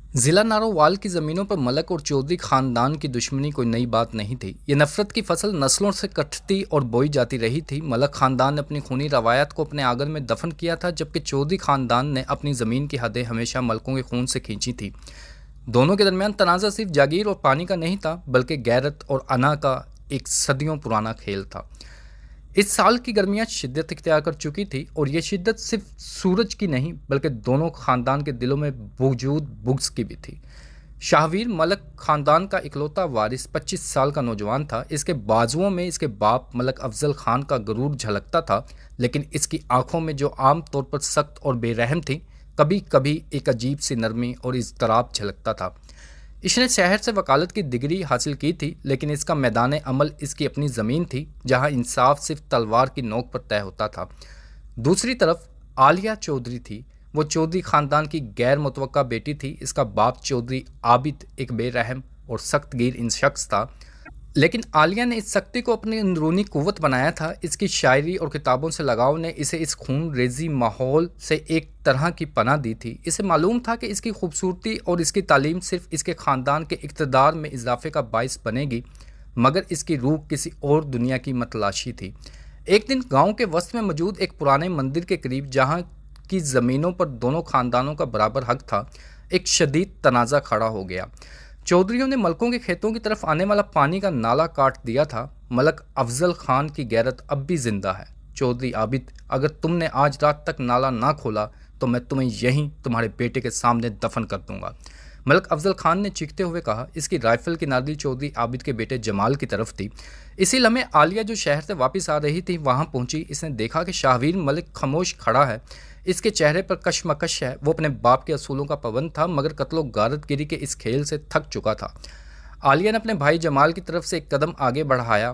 जिला नारोवाल की ज़मीनों पर मलक और चौधरी खानदान की दुश्मनी कोई नई बात नहीं थी। ये नफरत की फसल नस्लों से कटती और बोई जाती रही थी। मलक खानदान ने अपनी खूनी रवायत को अपने आंगन में दफन किया था, जबकि चौधरी खानदान ने अपनी ज़मीन की हदें हमेशा मलकों के खून से खींची थी। दोनों के दरमियान तनाज़ा सिर्फ जागीर और पानी का नहीं था, बल्कि गैरत और अना का एक सदियों पुराना खेल था। इस साल की गर्मियां शिद्दत इख्तियार कर चुकी थी, और ये शिद्दत सिर्फ सूरज की नहीं बल्कि दोनों खानदान के दिलों में मौजूद बुग्ज की भी थी। शाहवीर मलक खानदान का इकलौता वारिस 25 साल का नौजवान था। इसके बाजुओं में इसके बाप मलक अफजल खान का गरूर झलकता था, लेकिन इसकी आंखों में जो आम तौर पर सख्त और बेरहम थी, कभी कभी एक अजीब सी नरमी और इज़्तिराब झलकता था। इसने शहर से वकालत की डिग्री हासिल की थी, लेकिन इसका मैदान अमल इसकी अपनी ज़मीन थी, जहां इंसाफ सिर्फ तलवार की नोक पर तय होता था। दूसरी तरफ आलिया चौधरी थी। वो चौधरी ख़ानदान की गैर मुतवक्का बेटी थी। इसका बाप चौधरी आबिद एक बेरहम और सख्त गिर इन शख्स था, लेकिन आलिया ने इस शक्ति को अपनी अंदरूनी कुव्वत बनाया था। इसकी शायरी और किताबों से लगाव ने इसे इस खून रेजी माहौल से एक तरह की पनाह दी थी। इसे मालूम था कि इसकी खूबसूरती और इसकी तालीम सिर्फ इसके ख़ानदान के इक़्तिदार में इजाफे का बाइस बनेगी, मगर इसकी रूह किसी और दुनिया की मतलाशी थी। एक दिन गांव के वस्त में मौजूद एक पुराने मंदिर के करीब, जहां की ज़मीनों पर दोनों ख़ानदानों का बराबर हक था, एक शदीद तनाज़ा खड़ा हो गया। चौधरियों ने मलकों के खेतों की तरफ आने वाला पानी का नाला काट दिया था। मलक अफजल खान की गैरत अब भी जिंदा है। चौधरी आबिद, अगर तुमने आज रात तक नाला ना खोला तो मैं तुम्हें यहीं तुम्हारे बेटे के सामने दफन कर दूंगा, मलक अफजल खान ने चीखते हुए कहा। इसकी राइफल की नादी चौधरी आबिद के बेटे जमाल की तरफ थी। इसी लम्हे आलिया, जो शहर से वापस आ रही थी, वहां पहुंची। इसने देखा कि शाहवीर मलिक खामोश खड़ा है। इसके चेहरे पर कशमकश है। वो अपने बाप के असूलों का पाबंद था, मगर कत्लो गारतगिरी के इस खेल से थक चुका था। आलिया ने अपने भाई जमाल की तरफ से एक कदम आगे बढ़ाया।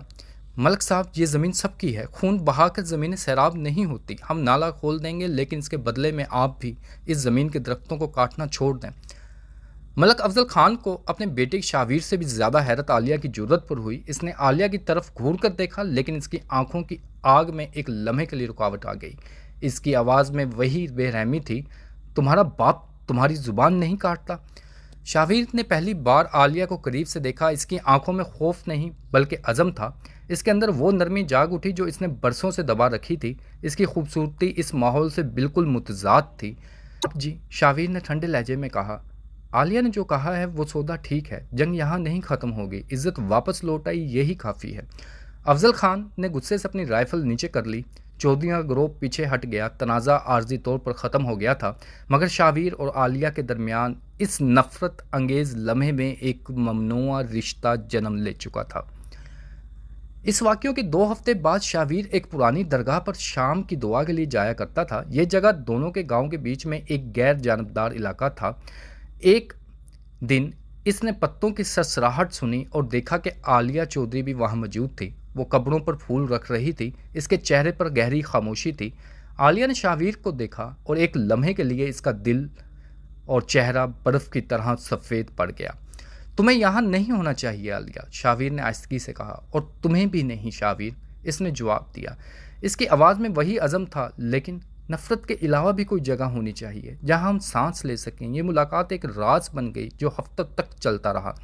मलक साहब, ये ज़मीन सबकी है। खून बहाकर ज़मीनें सैराब नहीं होती। हम नाला खोल देंगे, लेकिन इसके बदले में आप भी इस ज़मीन के दरख्तों को काटना छोड़ दें। मलक अफजल खान को अपने बेटे शाहवीर से भी ज़्यादा हैरत आलिया की जुर्रत पर हुई। इसने आलिया की तरफ घूर कर देखा, लेकिन इसकी आंखों की आग में एक लम्हे के लिए रुकावट आ गई। इसकी आवाज़ में वही बेरहमी थी। तुम्हारा बाप तुम्हारी ज़ुबान नहीं काटता? शाहवीर ने पहली बार आलिया को करीब से देखा। इसकी आंखों में खौफ नहीं बल्कि अज़म था। इसके अंदर वो नरमी जाग उठी जो इसने बरसों से दबा रखी थी। इसकी खूबसूरती इस माहौल से बिल्कुल मुतज़ाद थी। जी, शाहवीर ने ठंडे लहजे में कहा। आलिया ने जो कहा है वो सौदा ठीक है। जंग यहाँ नहीं ख़त्म होगी। इज़्ज़त वापस लौट आई, यही काफ़ी है। अफजल खान ने गुस्से से अपनी राइफल नीचे कर ली। चौधरियों का ग्रोह पीछे हट गया। तनाज़ा आर्जी तौर पर ख़त्म हो गया था, मगर शाहवीर और आलिया के दरमियान इस नफ़रत अंगेज़ लम्हे में एक ममनुआ रिश्ता जन्म ले चुका था। इस वाक़ियों के 2 हफ्ते बाद शाहवीर एक पुरानी दरगाह पर शाम की दुआ के लिए जाया करता था। यह जगह दोनों के गांव के बीच में एक गैर जानबदार इलाका था। एक दिन इसने पत्तों की सरसराहट सुनी और देखा कि आलिया चौधरी भी वहां मौजूद थी। वो कब्रों पर फूल रख रही थी। इसके चेहरे पर गहरी खामोशी थी। आलिया ने शाहवीर को देखा और एक लम्हे के लिए इसका दिल और चेहरा बर्फ़ की तरह सफ़ेद पड़ गया। तुम्हें यहाँ नहीं होना चाहिए आलिया, शाहवीर ने आहिस्तगी से कहा। और तुम्हें भी नहीं शाहवीर, इसने जवाब दिया। इसकी आवाज़ में वही अज़म था, लेकिन नफ़रत के अलावा भी कोई जगह होनी चाहिए जहाँ हम सांस ले सकें। ये मुलाकात एक राज बन गई जो हफ्तों तक चलता रहा।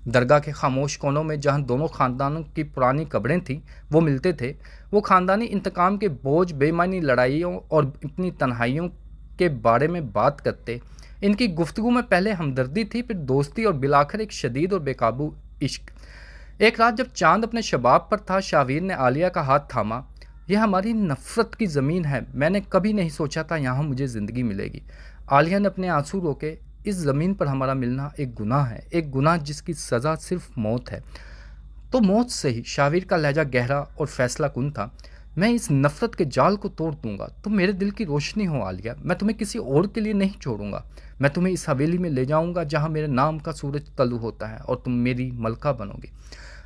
दरगाह के खामोश कोनों में जहाँ दोनों ख़ानदानों की पुरानी कब्रें थीं, वो मिलते थे। वो ख़ानदानी इंतकाम के बोझ, बेमानी लड़ाइयों और अपनी तन्हाइयों के बारे में बात करते। इनकी गुफ्तगू में पहले हमदर्दी थी, फिर दोस्ती और बिलाखिर एक शदीद और बेकाबू इश्क। एक रात जब चांद अपने शबाब पर था, शाहवीर ने आलिया का हाथ थामा। यह हमारी नफ़रत की ज़मीन है। मैंने कभी नहीं सोचा था यहाँ मुझे ज़िंदगी मिलेगी। आलिया ने अपने आंसू रोके। इस ज़मीन पर हमारा मिलना एक गुनाह है, एक गुनाह जिसकी सज़ा सिर्फ मौत है। तो मौत से ही, शाहवीर का लहजा गहरा और फैसला कुन था। मैं इस नफ़रत के जाल को तोड़ दूंगा। तुम मेरे दिल की रोशनी हो आलिया। मैं तुम्हें किसी और के लिए नहीं छोड़ूंगा। मैं तुम्हें इस हवेली में ले जाऊंगा जहां मेरे नाम का सूरज तलु होता है, और तुम मेरी मलका बनोगे।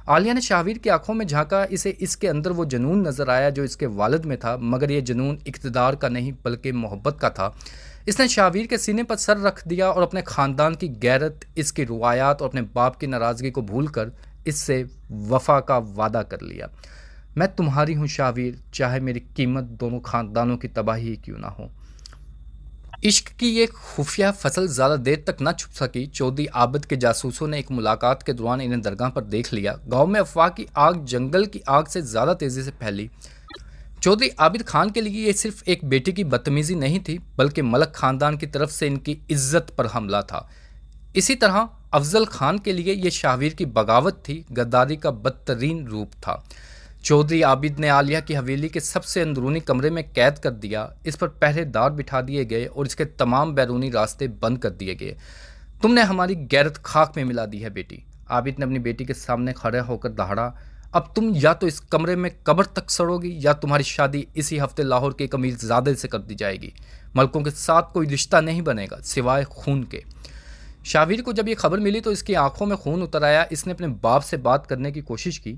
आलिया ने शाहवीर की आंखों में झांका। इसे इसके अंदर वो जुनून नज़र आया जो इसके वालिद में था, मगर यह जुनून इक़्तिदार का नहीं बल्कि मोहब्बत का था। इसने शाहवीर के सीने पर सर रख दिया और अपने ख़ानदान की गैरत, इसकी रुवायात और अपने बाप की नाराज़गी को भूलकर इससे वफ़ा का वादा कर लिया। मैं तुम्हारी हूँ शाहवीर, चाहे मेरी कीमत दोनों ख़ानदानों की तबाही ही क्यों ना हो। इश्क की ये खुफिया फसल ज़्यादा देर तक न छुप सकी। चौधरी आबिद के जासूसों ने एक मुलाकात के दौरान इन्हें दरगाह पर देख लिया। गांव में अफवाह की आग जंगल की आग से ज़्यादा तेज़ी से फैली। चौधरी आबिद खान के लिए ये सिर्फ एक बेटी की बदतमीजी नहीं थी, बल्कि मलक खानदान की तरफ से इनकी इज्जत पर हमला था। इसी तरह अफजल खान के लिए ये शाहवीर की बगावत थी, गद्दारी का बदतरीन रूप था। चौधरी आबिद ने आलिया की हवेली के सबसे अंदरूनी कमरे में कैद कर दिया। इस पर पहरेदार बिठा दिए गए और इसके तमाम बैरूनी रास्ते बंद कर दिए गए। तुमने हमारी गैरत खाक में मिला दी है बेटी, आबिद ने अपनी बेटी के सामने खड़े होकर दहाड़ा। अब तुम या तो इस कमरे में कब्र तक सड़ोगी या तुम्हारी शादी इसी हफ्ते लाहौर के एक अमीरजादे से कर दी जाएगी। मलकों के साथ कोई रिश्ता नहीं बनेगा सिवाय खून के। शाहवीर को जब ये खबर मिली तो इसकी आंखों में खून उतर आया। इसने अपने बाप से बात करने की कोशिश की,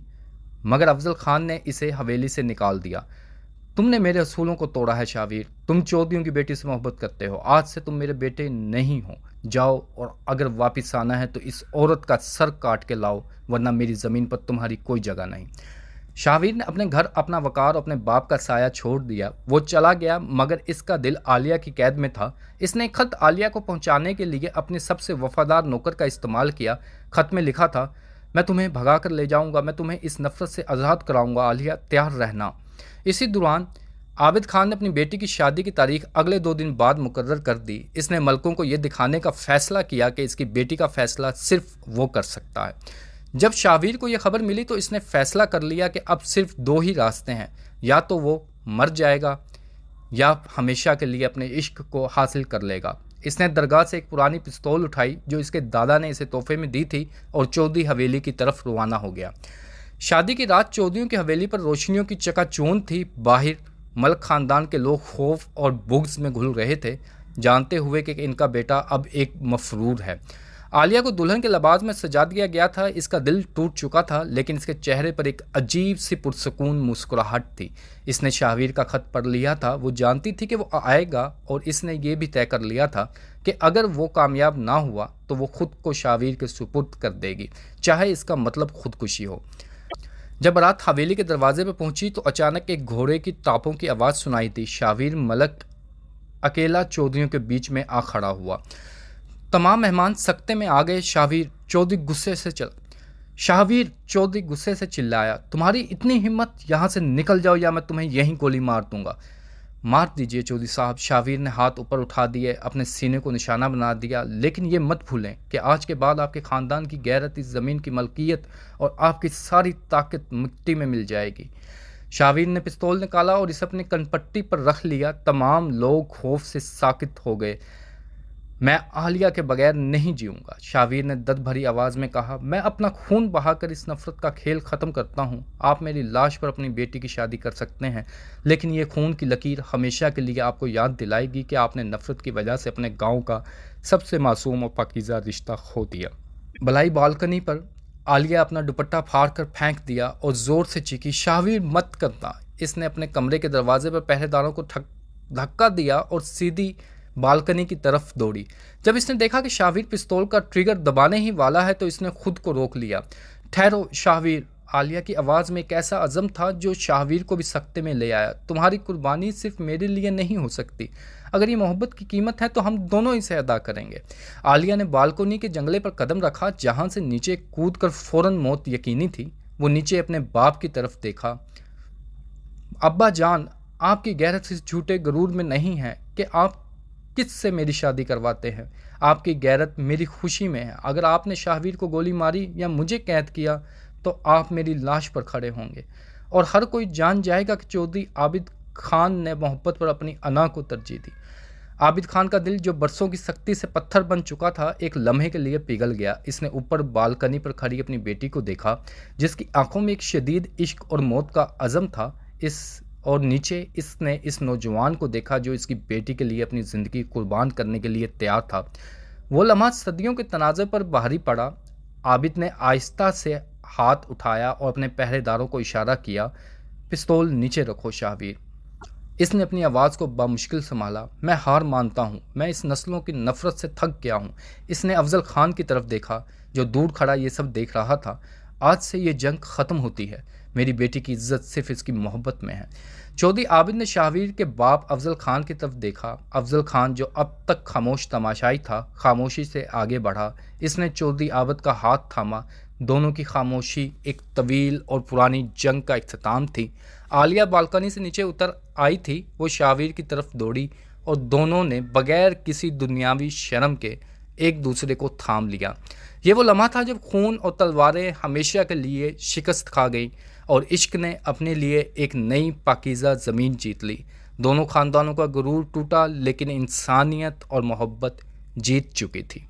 मगर अफजल खान ने इसे हवेली से निकाल दिया। तुमने मेरे असूलों को तोड़ा है शाहवीर, तुम चौधरियों की बेटी से मोहब्बत करते हो। आज से तुम मेरे बेटे नहीं हो। जाओ, और अगर वापस आना है तो इस औरत का सर काट के लाओ, वरना मेरी ज़मीन पर तुम्हारी कोई जगह नहीं। शाहवीर ने अपने घर, अपना वकार और अपने बाप का साया छोड़ दिया। वो चला गया, मगर इसका दिल आलिया की कैद में था। इसने एक खत आलिया को पहुंचाने के लिए अपने सबसे वफादार नौकर का इस्तेमाल किया। खत में लिखा था, मैं तुम्हें भगा कर ले जाऊंगा, मैं तुम्हें इस नफरत से आज़ाद कराऊंगा, आलिया तैयार रहना। इसी दौरान आबिद खान ने अपनी बेटी की शादी की तारीख अगले 2 दिन बाद मुकर्रर कर दी। इसने मलकों को यह दिखाने का फैसला किया कि इसकी बेटी का फैसला सिर्फ वो कर सकता है। जब शाहवीर को यह खबर मिली तो इसने फैसला कर लिया कि अब सिर्फ 2 ही रास्ते हैं, या तो वो मर जाएगा या हमेशा के लिए अपने इश्क को हासिल कर लेगा। इसने दरगाह से एक पुरानी पिस्तौल उठाई जो इसके दादा ने इसे तोहफे में दी थी और चौधरी हवेली की तरफ रवाना हो गया। शादी की रात चौधरियों की हवेली पर रोशनियों की चकाचौंध थी। बाहर मलक खानदान के लोग खौफ और बुग़्ज़ में घुल रहे थे, जानते हुए कि इनका बेटा अब एक मफरूर है। आलिया को दुल्हन के लिबास में सजा दिया गया था। इसका दिल टूट चुका था, लेकिन इसके चेहरे पर एक अजीब सी पुरसकून मुस्कुराहट थी। इसने शाहवीर का खत पढ़ लिया था। वो जानती थी कि वो आएगा, और इसने ये भी तय कर लिया था कि अगर वो कामयाब ना हुआ तो वो खुद को शाहवीर के सुपुर्द कर देगी, चाहे इसका मतलब खुदकुशी हो। जब बारात हवेली के दरवाजे पर पहुंची तो अचानक एक घोड़े की टापों की आवाज़ सुनाई दी। शाहवीर मलक अकेला चौधरियों के बीच में आ खड़ा हुआ। तमाम मेहमान सकते में आ गए। शाहवीर चौधरी गुस्से से चिल्लाया, तुम्हारी इतनी हिम्मत, यहाँ से निकल जाओ या मैं तुम्हें यहीं गोली मार दूंगा। मार दीजिए चौधरी साहब। शाहवीर ने हाथ ऊपर उठा दिए, अपने सीने को निशाना बना दिया। लेकिन ये मत भूलें कि आज के बाद आपके ख़ानदान की गैरत, इस ज़मीन की मलकियत और आपकी सारी ताकत मिट्टी में मिल जाएगी। शाहवीर ने पिस्तौल निकाला और इसे अपनी कनपट्टी पर रख लिया। तमाम लोग खौफ से साकित हो गए। मैं आलिया के बगैर नहीं जीऊँगा, शाहवीर ने दर्द भरी आवाज़ में कहा। मैं अपना खून बहाकर इस नफ़रत का खेल ख़त्म करता हूँ। आप मेरी लाश पर अपनी बेटी की शादी कर सकते हैं, लेकिन ये खून की लकीर हमेशा के लिए आपको याद दिलाएगी कि आपने नफ़रत की वजह से अपने गाँव का सबसे मासूम और पाकीज़ा रिश्ता खो दिया। भलाई बालकनी पर आलिया अपना दुपट्टा फाड़ कर फेंक दिया और ज़ोर से चीखी, शाहवीर मत करना। इसने अपने कमरे के दरवाजे पर पहरेदारों को धक्का दिया और सीधी बालकनी की तरफ दौड़ी। जब इसने देखा कि शाहवीर पिस्तौल का ट्रिगर दबाने ही वाला है तो इसने खुद को रोक लिया। ठहरो शाहवीर, आलिया की आवाज़ में एक ऐसा अज़म था जो शाहवीर को भी सख्ते में ले आया। तुम्हारी कुर्बानी सिर्फ मेरे लिए नहीं हो सकती, अगर ये मोहब्बत की कीमत है तो हम दोनों इसे अदा करेंगे। आलिया ने बालकनी के जंगले पर कदम रखा, जहाँ से नीचे कूद कर फ़ौरन मौत यकीनी थी। वो नीचे अपने बाप की तरफ देखा। अब्बा जान, आपकी गैरत इस झूठे गरूर में नहीं है कि आप किससे मेरी शादी करवाते हैं। आपकी गैरत मेरी खुशी में है। अगर आपने शाहवीर को गोली मारी या मुझे कैद किया तो आप मेरी लाश पर खड़े होंगे और हर कोई जान जाएगा कि चौधरी आबिद खान ने मोहब्बत पर अपनी अना को तरजीह दी। आबिद खान का दिल, जो बरसों की सख्ती से पत्थर बन चुका था, एक लम्हे के लिए पिघल गया। इसने ऊपर बालकनी पर खड़ी अपनी बेटी को देखा, जिसकी आंखों में एक शदीद इश्क और मौत का अज़म था। और नीचे इसने इस नौजवान को देखा जो इसकी बेटी के लिए अपनी ज़िंदगी कुर्बान करने के लिए तैयार था। वो लम्हा सदियों के तनाज़े पर भारी पड़ा। आबिद ने आहिस्ता से हाथ उठाया और अपने पहरेदारों को इशारा किया, पिस्तौल नीचे रखो शाहवीर। इसने अपनी आवाज़ को बामुश्किल संभाला। मैं हार मानता हूँ, मैं इस नस्लों की नफ़रत से थक गया हूँ। इसने अफजल खान की तरफ देखा जो दूर खड़ा ये सब देख रहा था। आज से ये जंग ख़त्म होती है। मेरी बेटी की इज्जत सिर्फ इसकी मोहब्बत में है। चौधरी आबिद ने शाहवीर के बाप अफजल खान की तरफ देखा। अफजल खान जो अब तक खामोश तमाशाई था, खामोशी से आगे बढ़ा। इसने चौधरी आबिद का हाथ थामा। दोनों की खामोशी एक तवील और पुरानी जंग का इख्तिताम थी। आलिया बालकनी से नीचे उतर आई थी। वो शाहवीर की तरफ दौड़ी और दोनों ने बगैर किसी दुनियावी शर्म के एक दूसरे को थाम लिया। ये वो लम्हा था जब खून और तलवारें हमेशा के लिए शिकस्त खा गई और इश्क ने अपने लिए एक नई पाकीज़ा ज़मीन जीत ली। दोनों ख़ानदानों का गुरूर टूटा, लेकिन इंसानियत और मोहब्बत जीत चुकी थी।